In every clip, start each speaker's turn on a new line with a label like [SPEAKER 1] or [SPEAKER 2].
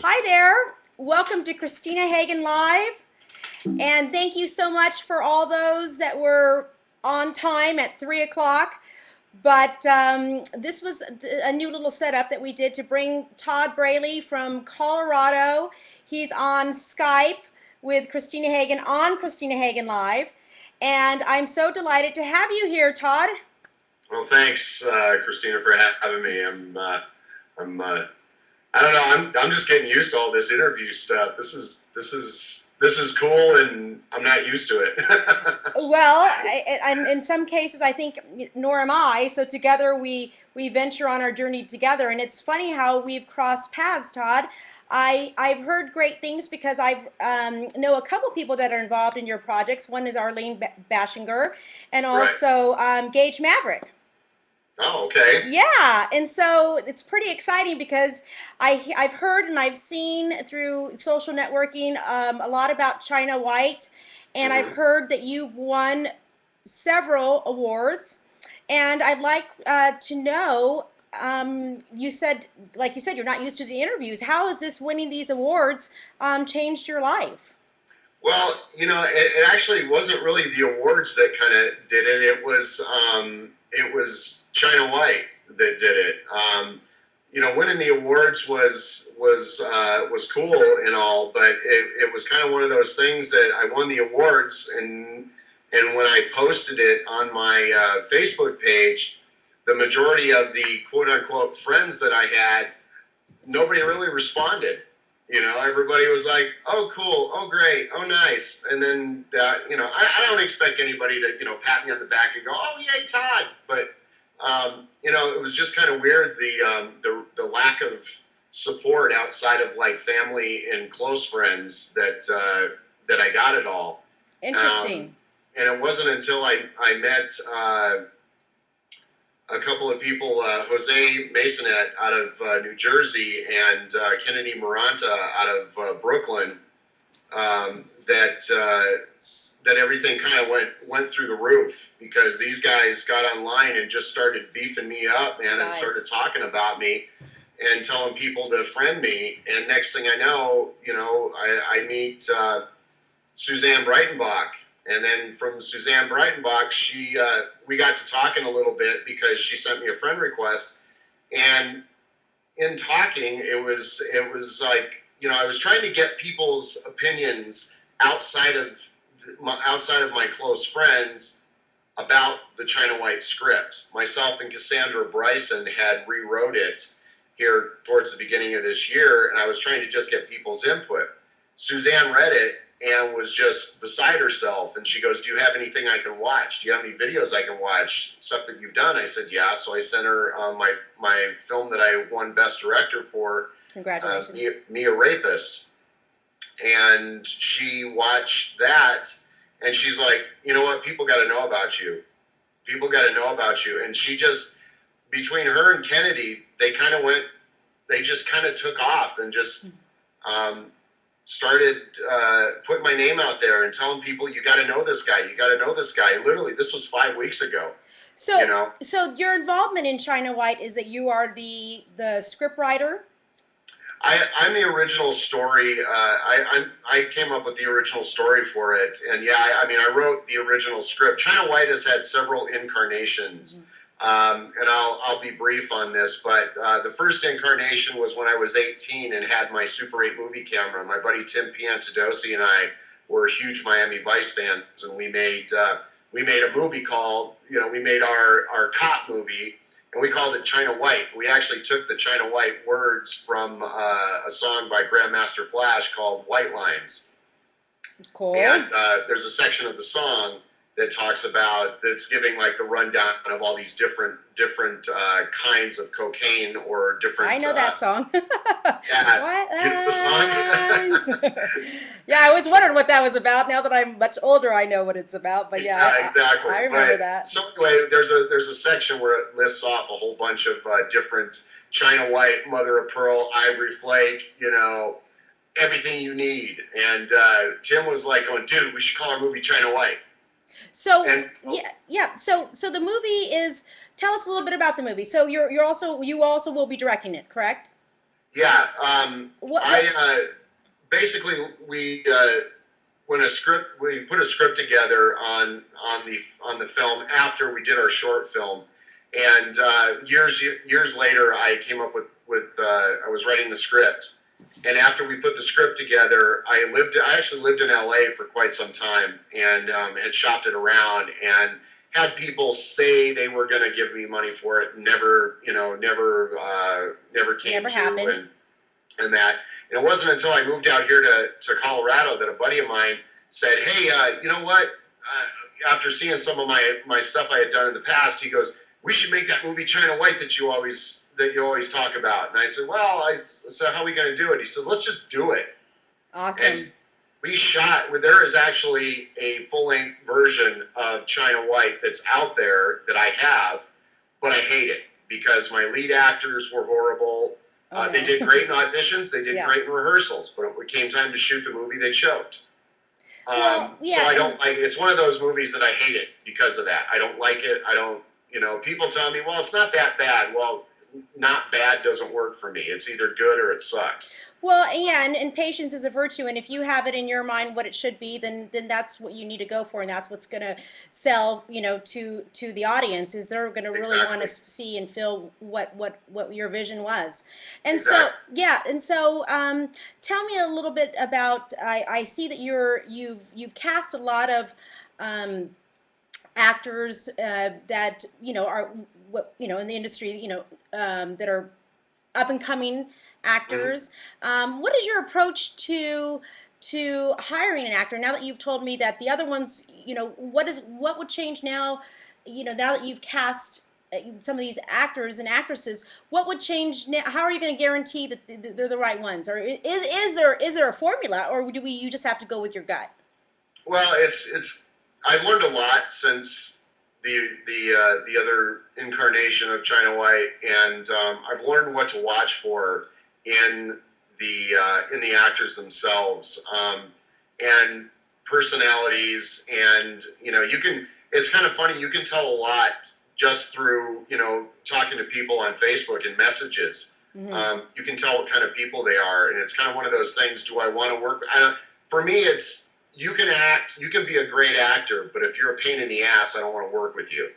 [SPEAKER 1] Hi there. Welcome to Kristina Hagan Live. And thank you so much for all those that were on time at 3 o'clock. But this was a new little setup that we did to bring Todd Braley from Colorado. He's on Skype with Kristina Hagan on Kristina Hagan Live. And I'm so delighted to have you here, Todd.
[SPEAKER 2] Well, thanks, Kristina, for having me. I'm, I don't know. I'm just getting used to all this interview stuff. This is cool, and I'm not used to it.
[SPEAKER 1] Well, in some cases, I think nor am I. So together we venture on our journey together, and it's funny how we've crossed paths, Todd. I've heard great things because I know a couple people that are involved in your projects. One is Arlene Bashinger, and
[SPEAKER 2] Right.
[SPEAKER 1] also Gage Maverick.
[SPEAKER 2] Oh, okay.
[SPEAKER 1] Yeah, and so it's pretty exciting because I've heard and I've seen through social networking a lot about China White, and I've
[SPEAKER 2] hmm
[SPEAKER 1] heard that you've won several awards, and I'd like to know. You said, like you said, you're not used to the interviews. How has this winning these awards changed your life?
[SPEAKER 2] Well, it actually wasn't really the awards that kind of did it. It was China White that did it. Winning the awards was cool and all, but it was kind of one of those things that I won the awards, and when I posted it on my Facebook page, the majority of the quote unquote friends that I had, nobody really responded. Everybody was like, "Oh, cool. Oh, great. Oh, nice." And then, I don't expect anybody to, pat me on the back and go, "Oh, yay, Todd." But, it was just kind of weird the lack of support outside of like family and close friends that I got it all. Um,
[SPEAKER 1] Interesting.
[SPEAKER 2] and it wasn't until I met a couple of people, Jose Masonet out of New Jersey and Kennedy Maranta out of Brooklyn, that everything kind of went through the roof because these guys got online and just started beefing me up, man, and
[SPEAKER 1] Nice.
[SPEAKER 2] started talking about me and telling people to friend me. And next thing I know, I meet Suzanne Breitenbach. And then from Suzanne Breitenbach, we got to talking a little bit because she sent me a friend request. And in talking, it was like, I was trying to get people's opinions outside of my close friends about the China White script. Myself and Cassandra Bryson had rewrote it here towards the beginning of this year, and I was trying to just get people's input. Suzanne read it and was just beside herself, and she goes, "Do you have anything I can watch? Do you have any videos I can watch, stuff that you've done?" I said, "Yeah." So I sent her my film that I won Best Director for,
[SPEAKER 1] Congratulations.
[SPEAKER 2] Mia Rapist, and she watched that, and she's like, "You know what? People got to know about you. People got to know about you." And she just, between her and Kennedy, they just kind of took off and just um, started putting my name out there and telling people, "You got to know this guy. You got to know this guy." Literally, this was 5 weeks ago. You
[SPEAKER 1] So,
[SPEAKER 2] know,
[SPEAKER 1] so your involvement in China White is that you are the script writer.
[SPEAKER 2] I'm the original story. I came up with the original story for it, and yeah, I mean, I wrote the original script. China White has had several incarnations, and I'll be brief on this. But the first incarnation was when I was 18 and had my Super 8 movie camera. My buddy Tim Piantadosi and I were huge Miami Vice fans, and we made a movie called, we made our cop movie, and we called it China White. We actually took the China White words from a song by Grandmaster Flash called White Lines.
[SPEAKER 1] Cool.
[SPEAKER 2] And there's a section of the song that's giving like the rundown of all these different kinds of cocaine or different.
[SPEAKER 1] I know that song.
[SPEAKER 2] Yeah, you know the
[SPEAKER 1] White
[SPEAKER 2] song.
[SPEAKER 1] lines. Yeah, I was wondering what that was about. Now that I'm much older, I know what it's about. But yeah,
[SPEAKER 2] Yeah, exactly.
[SPEAKER 1] I remember
[SPEAKER 2] But
[SPEAKER 1] that.
[SPEAKER 2] so anyway, there's a section where it lists off a whole bunch of different China White, Mother of Pearl, Ivory Flake, everything you need. And Tim was like, "Going, dude, we should call our movie China White."
[SPEAKER 1] So
[SPEAKER 2] And
[SPEAKER 1] yeah, yeah. So the movie is. Tell us a little bit about the movie. So you also will be directing it, correct?
[SPEAKER 2] Yeah.
[SPEAKER 1] What?
[SPEAKER 2] Basically when we put a script together on the film after we did our short film, and years later I came up with I was writing the script, and after we put the script together, I actually lived in LA for quite some time, and had shopped it around and had people say they were going to give me money for it, never came
[SPEAKER 1] Never
[SPEAKER 2] to,
[SPEAKER 1] happened.
[SPEAKER 2] and that. And it wasn't until I moved out here to Colorado that a buddy of mine said, "Hey, you know what? After seeing some of my stuff I had done in the past, he goes, we should make that movie China White that you always talk about." And I said, "Well," I said, "how are we going to do it?" He said, "Let's just do it."
[SPEAKER 1] Awesome.
[SPEAKER 2] And we shot. There is actually a full-length version of China White that's out there that I have, but I hate it because my lead actors were horrible. They did great in auditions, they did great in rehearsals, but when it came time to shoot the movie, they choked.
[SPEAKER 1] Well, yeah,
[SPEAKER 2] so I don't like it. It's one of those movies that I hate it because of that. I don't like it. I don't, people tell me, well, it's not that bad. Well, not bad doesn't work for me. It's either good or it sucks.
[SPEAKER 1] Well, yeah, and patience is a virtue, and if you have it in your mind what it should be, then that's what you need to go for, and that's what's going to sell, to the audience, is they're going to really want to see and feel what your vision was. And so, yeah, and so tell me a little bit about. I see that you've cast a lot of actors that are in the industry, that are up and coming actors. What is your approach to hiring an actor? Now that you've told me that the other ones, what would change now? Now that you've cast some of these actors and actresses, what would change now? How are you going to guarantee that they're the right ones? Or is there a formula, or you just have to go with your gut?
[SPEAKER 2] Well, I've learned a lot since the other incarnation of China White, and I've learned what to watch for in the actors themselves, and personalities, and it's kind of funny, you can tell a lot just through talking to people on Facebook and messages. You can tell what kind of people they are, and it's kind of one of those things. Do I want to work? For me, it's you can be a great actor, but if you're a pain in the ass, I don't want to work with you.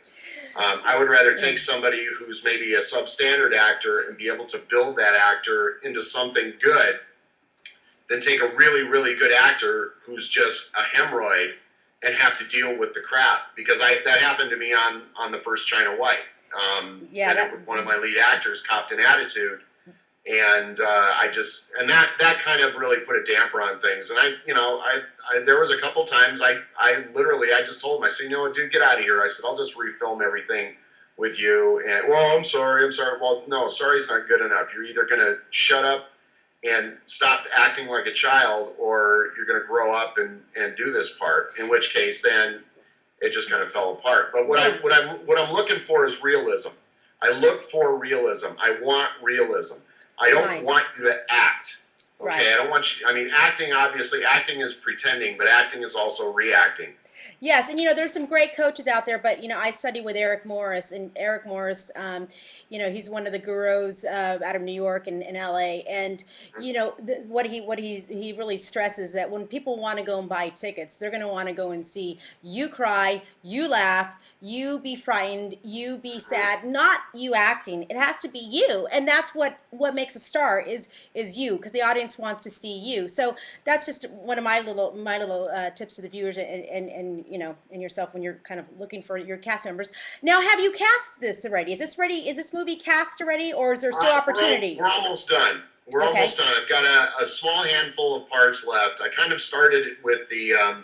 [SPEAKER 2] I would rather take somebody who's maybe a substandard actor and be able to build that actor into something good than take a really, really good actor who's just a hemorrhoid and have to deal with the crap. Because that happened to me on the first China White. With one of my lead actors copped an attitude, and that kind of really put a damper on things. And there was a couple times I just told him, I said, dude, get out of here. I said, I'll just refilm everything with you. And, well, I'm sorry. Well, no, sorry's not good enough. You're either going to shut up and stop acting like a child, or you're going to grow up and do this part, in which case then it just kind of fell apart. But what I'm looking for is realism. I look for realism. I want realism. I don't want you to act. Okay, right. I don't want you. I mean, acting is pretending, but acting is also reacting.
[SPEAKER 1] Yes, and there's some great coaches out there, but I study with Eric Morris, and Eric Morris, he's one of the gurus out of New York and LA, and what he really stresses that when people want to go and buy tickets, they're going to want to go and see you cry, you laugh, you be frightened, you be sad, not you acting. It has to be you, and that's what makes a star is you, because the audience wants to see you. So that's just one of my little tips to the viewers and yourself when you're kind of looking for your cast members. Now, have you cast this already? Is this ready? Is this movie cast already, or is there still opportunity?
[SPEAKER 2] We're almost done. We're almost done. I've got a small handful of parts left. I kind of started with the.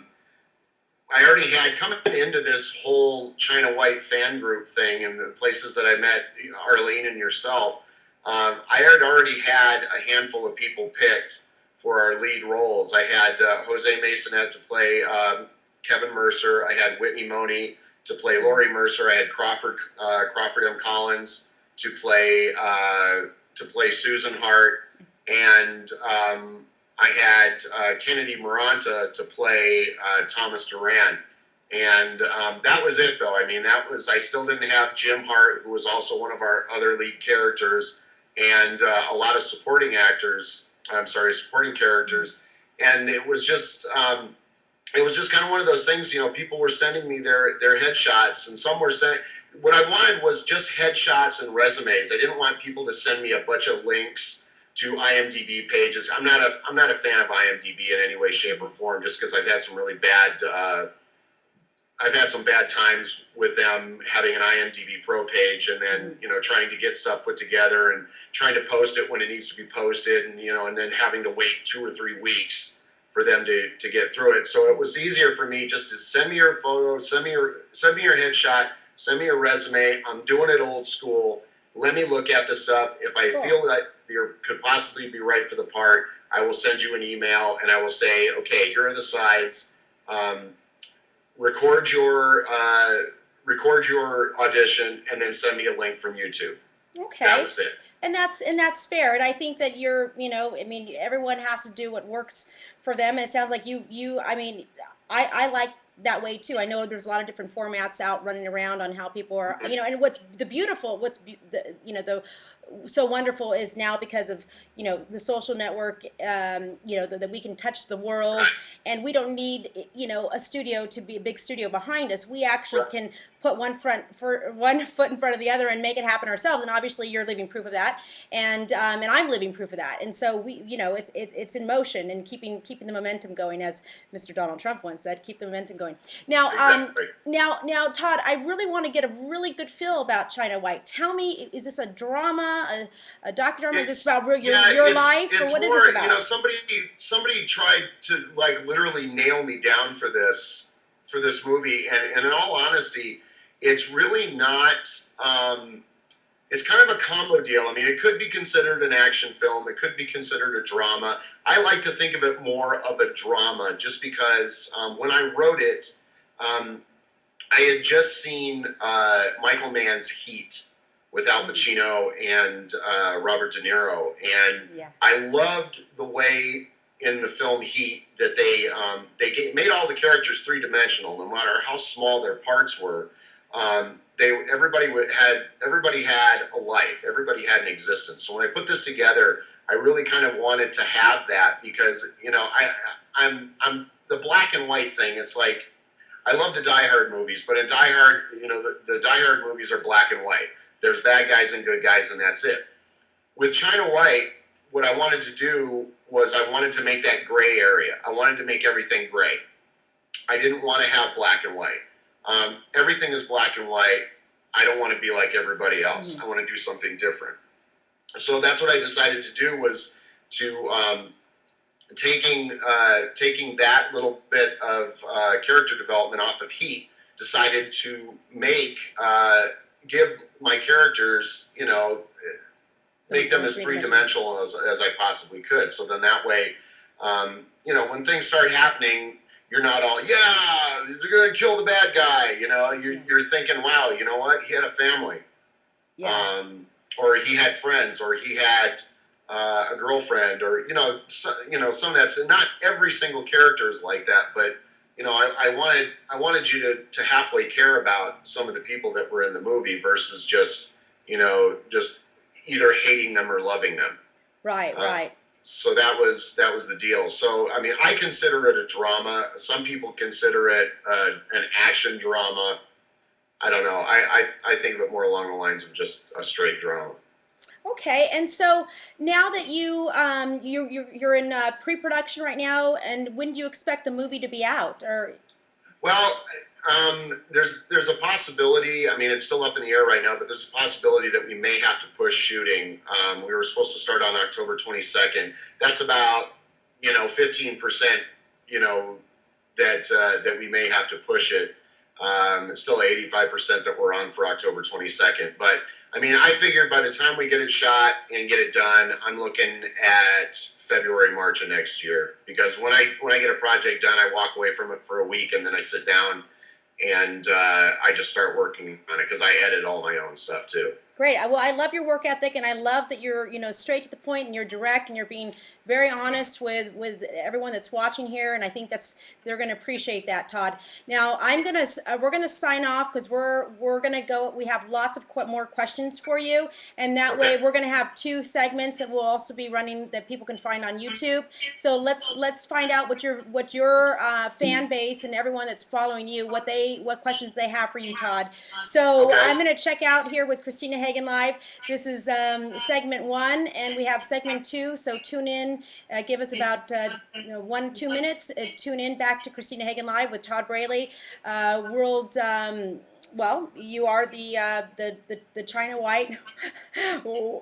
[SPEAKER 2] I already had, coming into this whole China White fan group thing and the places that I met Arlene and yourself, I had already had a handful of people picked for our lead roles. I had Jose Masonette to play Kevin Mercer. I had Whitney Money to play Laurie Mercer. I had Crawford M. Collins to play Susan Hart, and I had Kennedy Maranta to play Thomas Duran. And that was it, though. I mean, I still didn't have Jim Hart, who was also one of our other lead characters, and a lot of supporting characters, and it was just kind of one of those things. People were sending me their headshots, and some were saying what I wanted was just headshots and resumes. I didn't want people to send me a bunch of links to IMDb pages. I'm not a fan of IMDb in any way, shape, or form, just because I've had some bad times with them having an IMDb Pro page, and then trying to get stuff put together and trying to post it when it needs to be posted, and then having to wait 2 or 3 weeks for them to get through it. So it was easier for me just to send me your photo, send me your headshot, send me your resume. I'm doing it old school. Let me look at the stuff. If I feel that you could possibly be right for the part, I will send you an email and I will say, okay, here are the sides. Record your audition and then send me a link from YouTube.
[SPEAKER 1] Okay.
[SPEAKER 2] That was it.
[SPEAKER 1] And that's fair. And I think that everyone has to do what works for them. And it sounds like I like that way too. I know there's a lot of different formats out running around on how people are, and what's so wonderful is now, because of the social network, that we can touch the world, and we don't need a studio to be a big studio behind us. We actually can put one foot in front of the other and make it happen ourselves. And obviously you're living proof of that, and I'm living proof of that. And so we, it's in motion, and keeping the momentum going, as Mr. Donald Trump once said, keep the momentum going. Now,
[SPEAKER 2] Exactly.
[SPEAKER 1] now, Todd, I really want to get a really good feel about China White. Tell me, is this a drama, a docudrama? Is this about your life, or what is this about?
[SPEAKER 2] Somebody tried to literally nail me down for this movie, and in all honesty, it's really not. It's kind of a combo deal. I mean, it could be considered an action film. It could be considered a drama. I like to think of it more of a drama, just because when I wrote it, I had just seen Michael Mann's Heat with Al Pacino and Robert De Niro, and I loved the way in the film Heat that they made all the characters three-dimensional, no matter how small their parts were. Everybody had a life. Everybody had an existence. So when I put this together, I really kind of wanted to have that, because I'm the black and white thing. It's like, I love the Die Hard movies, but in Die Hard, the Die Hard movies are black and white. There's bad guys and good guys, and that's it. With China White, what I wanted to do was I wanted to make that gray area. I wanted to make everything gray. I didn't want to have black and white. Everything is black and white. I don't want to be like everybody else. I want to do something different. So that's what I decided to do, was to taking that little bit of character development off of Heat, decided to give my characters, make them as three-dimensional as I possibly could. So then that way, when things start happening, you're not all, yeah, they're going to kill the bad guy. You're thinking, wow, you know what? He had a family.
[SPEAKER 1] Yeah.
[SPEAKER 2] Or he had friends, or he had a girlfriend, or, some of that's, not every single character is like that, but, I wanted you to halfway care about some of the people that were in the movie versus just either hating them or loving them.
[SPEAKER 1] Right, right.
[SPEAKER 2] So that was the deal. So, I mean, I consider it a drama. Some people consider it an action drama. I don't know. I think of it more along the lines of just a straight drama.
[SPEAKER 1] Okay, and so now that you're in pre-production right now, and when do you expect the movie to be out? Or
[SPEAKER 2] well, there's a possibility. I mean, it's still up in the air right now, but there's a possibility that we may have to push shooting. We were supposed to start on October 22nd. That's about 15%. That we may have to push it. It's still 85% that we're on for October 22nd, but. I mean, I figured by the time we get it shot and get it done, I'm looking at February, March of next year. Because when I get a project done, I walk away from it for a week, and then I sit down and I just start working on it, because I edit all my own stuff too.
[SPEAKER 1] Great. Well, I love your work ethic, and I love that you're, straight to the point, and you're direct, and you're being very honest with everyone that's watching here. And I think they're going to appreciate that, Todd. Now, we're gonna sign off because we're gonna go. We have lots of more questions for you, and that way we're gonna have 2 segments that will also be running that people can find on YouTube. So let's find out what your fan base and everyone that's following you what questions they have for you, Todd. So I'm gonna check out here with Kristina Hagan Live. This is segment 1, and we have segment 2. So tune in, give us about 1-2 minutes. Tune in back to Kristina Hagan Live with Todd Braley, world. Well, you are the China White.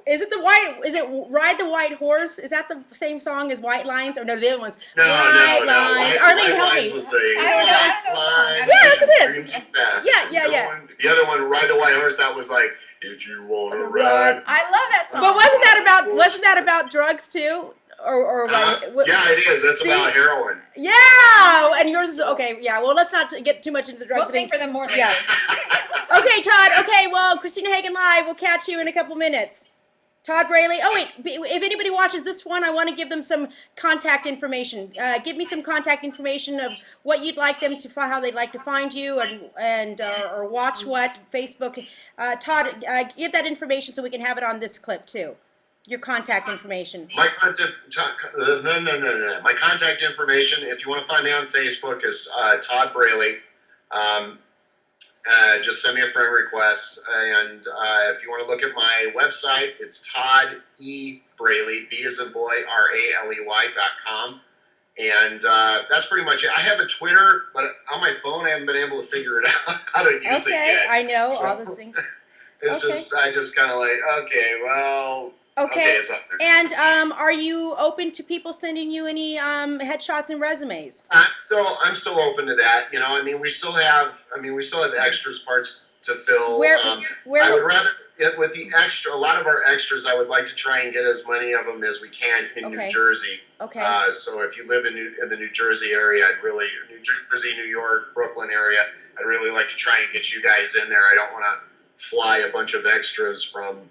[SPEAKER 1] Is it the white? Is it Ride the White Horse? Is that the same song as White Lines? Or no, the other one's White Lines. Arlene, help me.
[SPEAKER 3] I
[SPEAKER 1] Yeah, that's what it is. Yeah.
[SPEAKER 2] The other one, Ride the White Horse, that was like, if you want to ride.
[SPEAKER 3] I love that song.
[SPEAKER 1] But wasn't that about drugs too? Or
[SPEAKER 2] yeah, it is. That's about heroin.
[SPEAKER 1] Yeah, and yours is okay. Yeah, well, let's not get too much into the drugs.
[SPEAKER 3] We'll sing for them more later.
[SPEAKER 1] Yeah. Okay, Todd. Okay, well, Kristina Hagan Live. We'll catch you in a couple minutes. Todd Braley. Oh wait, if anybody watches this one, I want to give them some contact information. Give me some contact information of what you'd like them to find, how they'd like to find you, or watch what Facebook. Todd, give that information so we can have it on this clip too. Your contact information.
[SPEAKER 2] My contact information, if you want to find me on Facebook, is Todd Braley. Just send me a friend request. And if you want to look at my website, it's Todd E. Braley, B as in boy, RALEY.com. And that's pretty much it. I have a Twitter, but on my phone, I haven't been able to figure it out how to use it yet.
[SPEAKER 1] I know, all those things.
[SPEAKER 2] It's I just kind of like, okay, well...
[SPEAKER 1] Okay,
[SPEAKER 2] it's up there.
[SPEAKER 1] And are you open to people sending you any headshots and resumes?
[SPEAKER 2] I'm still open to that. We still have extras parts to fill.
[SPEAKER 1] Where
[SPEAKER 2] I would rather with the extra. A lot of our extras, I would like to try and get as many of them as we can in New Jersey.
[SPEAKER 1] Okay.
[SPEAKER 2] So if you live in the New Jersey area, New Jersey, New York, Brooklyn area, I'd really like to try and get you guys in there. I don't want to fly a bunch of extras from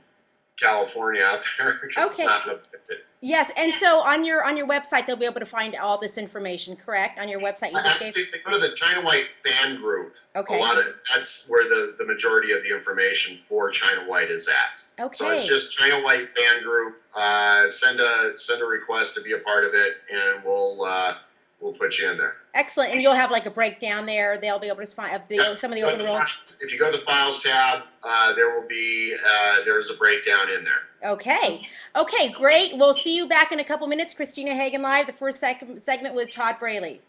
[SPEAKER 2] California out there because it's not going to fit.
[SPEAKER 1] Yes, and so on your website they'll be able to find all this information, correct? On your website, you just
[SPEAKER 2] actually go to the China White fan group.
[SPEAKER 1] Okay.
[SPEAKER 2] That's where the majority of the information for China White is at.
[SPEAKER 1] Okay.
[SPEAKER 2] So it's just China White fan group. Send a request to be a part of it, and we'll put you in there.
[SPEAKER 1] Excellent, and you'll have like a breakdown there. They'll be able to find some of the open roles.
[SPEAKER 2] If you go to the files tab, there's a breakdown in there.
[SPEAKER 1] Okay, great. We'll see you back in a couple minutes. Kristina Hagan Live, the first segment with Todd Braley.